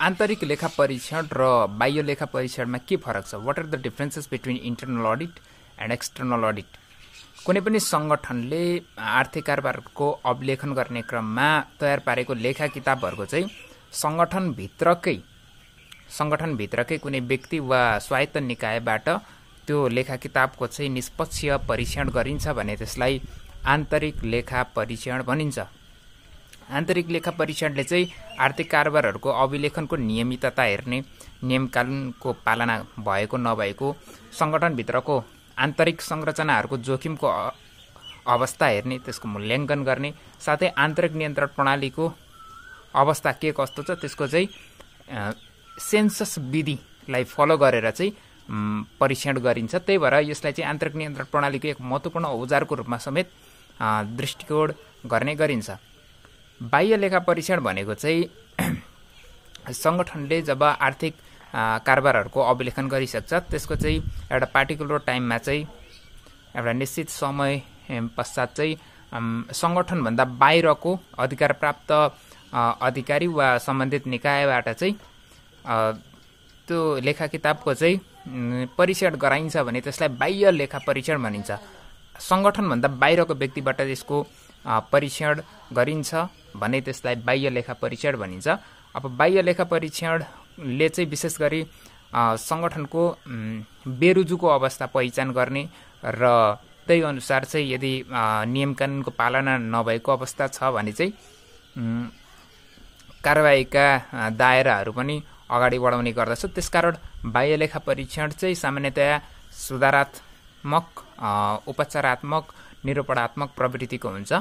आन्तरिक लेखा परीक्षण र बाह्य लेखा परीक्षणमा के फरक छ? What are the differences between internal audit and external audit? कुनै पनि सङ्गठनले आर्थिक कारोबारको अभिलेखन गर्ने क्रममा तयार पारेको लेखा किताबहरूको चाहिँ सङ्गठनभित्रकै कुनै व्यक्ति वा स्वायत्त निकायबाट त्यो लेखा किताबको चाहिँ निष्पक्ष परीक्षण गरिन्छ भने त्यसलाई आन्तरिक लेखा परीक्षण भनिन्छ। आन्तरिक लेखा परीक्षणले चाहिँ आर्थिक कारोबारहरूको अभिलेखनको नियमितता हेर्ने, नियम कानुनको पालना भएको नभएको, सङ्गठनभित्रको आन्तरिक संरचनाहरूको जोखिमको अवस्था हेर्ने, त्यसको मूल्याङ्कन गर्ने, साथै आन्तरिक नियन्त्रण प्रणालीको अवस्था के कस्तो छ त्यसको चाहिँ सेन्सस विधिलाई फलो गरेर चाहिँ परीक्षण गरिन्छ। त्यही भएर यसलाई चाहिँ आन्तरिक नियन्त्रण प्रणालीको एक महत्त्वपूर्ण औजारको रूपमा समेत दृष्टिकोण गर्ने गरिन्छ। बाह्य लेखा परीक्षण भनेको चाहिँ सङ्गठनले जब आर्थिक कारोबारहरूको अभिलेखन गरिसक्छ त्यसको चाहिँ एउटा पार्टिकुलर टाइममा चाहिँ एउटा निश्चित समय पश्चात चाहिँ सङ्गठनभन्दा बाहिरको अधिकार प्राप्त अधिकारी वा सम्बन्धित निकायबाट चाहिँ त्यो लेखा किताबको चाहिँ परीक्षण गराइन्छ भने त्यसलाई बाह्य लेखा परीक्षण भनिन्छ। सङ्गठनभन्दा बाहिरको व्यक्तिबाट यसको परीक्षण गरिन्छ भने त्यसलाई बाह्य लेखा परीक्षण भनिन्छ। अब बाह्य लेखा परीक्षणले चाहिँ विशेष गरी सङ्गठनको बेरुजुको अवस्था पहिचान गर्ने र त्यही अनुसार चाहिँ यदि नियम कानुनको पालना नभएको अवस्था छ भने चाहिँ कारबाहीका दायराहरू पनि अगाडि बढाउने गर्दछ। त्यसकारण बाह्य लेखा परीक्षण चाहिँ सामान्यतया सुधारात्मक, उपचारात्मक, निरूपणात्मक प्रवृत्तिको हुन्छ।